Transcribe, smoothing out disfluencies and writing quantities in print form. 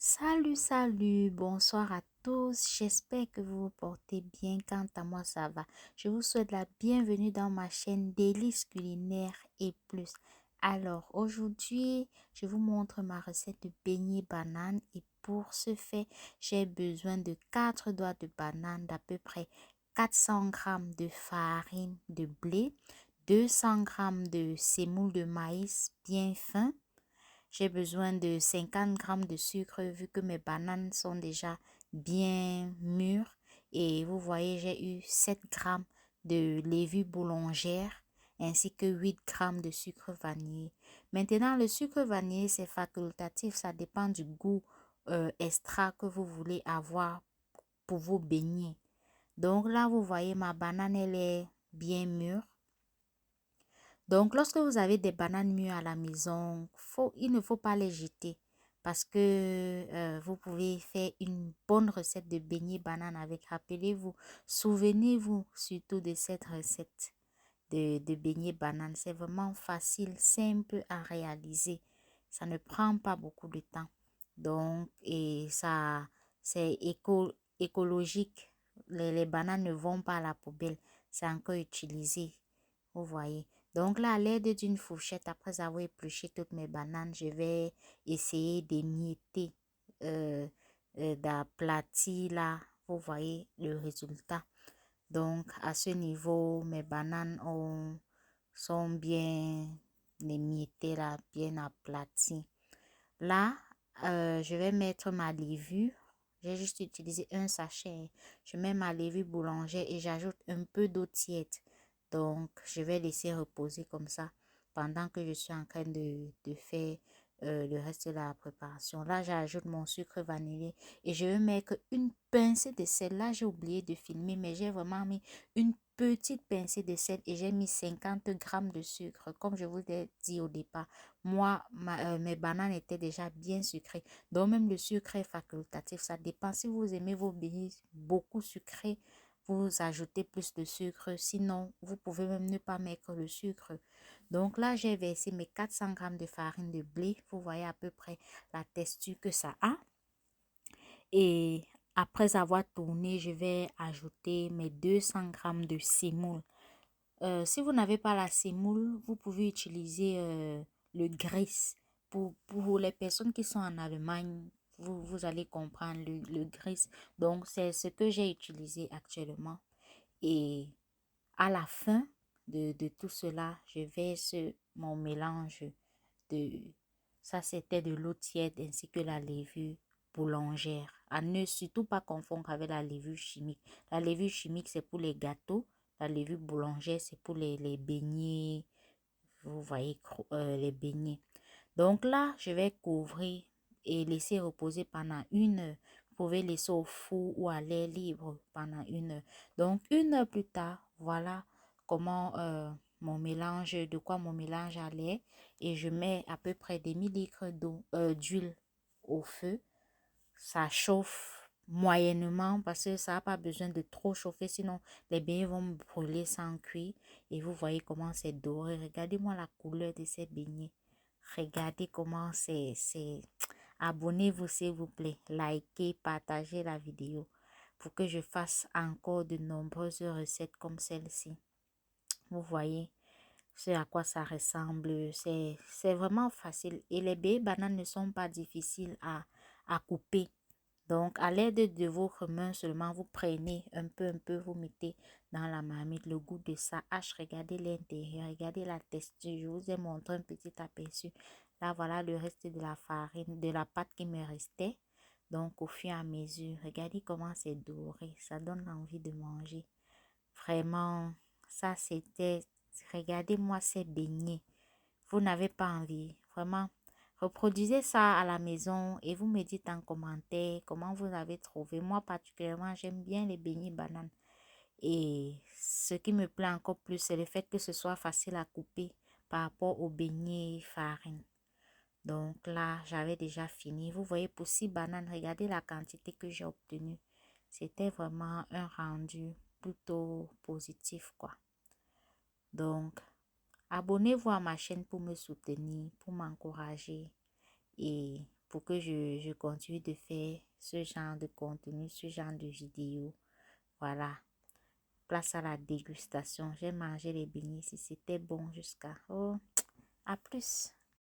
Salut, bonsoir à tous. J'espère que vous vous portez bien. Quant à moi, ça va. Je vous souhaite la bienvenue dans ma chaîne Délices culinaires et plus. Alors, aujourd'hui, je vous montre ma recette de beignets banane et pour ce faire, j'ai besoin de 4 doigts de banane, d'à peu près 400 grammes de farine de blé, 200 grammes de semoule de maïs bien fin. J'ai besoin de 50 grammes de sucre vu que mes bananes sont déjà bien mûres. Et vous voyez, j'ai eu 7 grammes de levure boulangère ainsi que 8 grammes de sucre vanillé. Maintenant, le sucre vanillé, c'est facultatif. Ça dépend du goût extra que vous voulez avoir pour vos beignets. Donc là, vous voyez, ma banane, elle est bien mûre. Donc, lorsque vous avez des bananes mûres à la maison, il ne faut pas les jeter parce que vous pouvez faire une bonne recette de beignets bananes avec. Rappelez-vous, souvenez-vous surtout de cette recette de beignets bananes. C'est vraiment facile, simple à réaliser. Ça ne prend pas beaucoup de temps. Donc, et ça, c'est écologique. Les bananes ne vont pas à la poubelle. C'est encore utilisé. Vous voyez. Donc là, à l'aide d'une fourchette, après avoir épluché toutes mes bananes, je vais essayer d'émietter, euh, d'aplatir là. Vous voyez le résultat. Donc à ce niveau, mes bananes sont bien émiettées là, bien aplaties. Là, je vais mettre ma levure. J'ai juste utilisé un sachet. Je mets ma levure boulangère et j'ajoute un peu d'eau tiède. Donc, je vais laisser reposer comme ça pendant que je suis en train de faire le reste de la préparation. Là, j'ajoute mon sucre vanillé et je vais mettre une pincée de sel. Là, j'ai oublié de filmer, mais j'ai vraiment mis une petite pincée de sel et j'ai mis 50 grammes de sucre. Comme je vous l'ai dit au départ, moi, mes bananes étaient déjà bien sucrées. Donc, même le sucre est facultatif. Ça dépend. Si vous aimez vos beignets beaucoup sucrés, vous ajoutez plus de sucre. Sinon, vous pouvez même ne pas mettre le sucre. Donc là, j'ai versé mes 400 grammes de farine de blé. Vous voyez à peu près la texture que ça a. Et après avoir tourné, je vais ajouter mes 200 grammes de semoule. Si vous n'avez pas la semoule, vous pouvez utiliser le grès. Pour les personnes qui sont en Allemagne, vous allez comprendre le grès. Donc, c'est ce que j'ai utilisé actuellement. Et à la fin de tout cela, je verse mon mélange de... Ça, c'était de l'eau tiède ainsi que la levure boulangère. À ne surtout pas confondre avec la levure chimique. La levure chimique, c'est pour les gâteaux. La levure boulangère, c'est pour les beignets. Vous voyez, les beignets. Donc là, je vais couvrir et laisser reposer pendant 1 heure. Vous pouvez laisser au four ou à l'air libre pendant 1 heure. Donc, 1 heure plus tard, voilà comment de quoi mon mélange a l'air. Et je mets à peu près des 1000 litres d'huile au feu. Ça chauffe moyennement parce que ça n'a pas besoin de trop chauffer, sinon les beignets vont brûler sans cuire. Et vous voyez comment c'est doré. Regardez-moi la couleur de ces beignets. Regardez comment c'est. Abonnez-vous s'il vous plaît. Likez, partagez la vidéo pour que je fasse encore de nombreuses recettes comme celle-ci. Vous voyez ce à quoi ça ressemble. C'est vraiment facile. Et les baies bananes ne sont pas difficiles à couper. Donc, à l'aide de votre main seulement, vous prenez un peu, vous mettez dans la marmite le goût de ça. Regardez l'intérieur, regardez la texture. Je vous ai montré un petit aperçu. Là, voilà le reste de la farine, de la pâte qui me restait. Donc, au fur et à mesure, regardez comment c'est doré. Ça donne envie de manger. Vraiment, ça c'était... Regardez-moi ces beignets. Vous n'avez pas envie. Vraiment, reproduisez ça à la maison et vous me dites en commentaire comment vous avez trouvé. Moi, particulièrement, j'aime bien les beignets bananes. Et ce qui me plaît encore plus, c'est le fait que ce soit facile à couper par rapport aux beignets farine. Donc là, j'avais déjà fini. Vous voyez, pour 6 bananes, regardez la quantité que j'ai obtenue. C'était vraiment un rendu plutôt positif, quoi. Donc, abonnez-vous à ma chaîne pour me soutenir, pour m'encourager et pour que je continue de faire ce genre de contenu, ce genre de vidéo. Voilà. Place à la dégustation. J'ai mangé les beignets ici. C'était bon jusqu'à... Oh, à plus.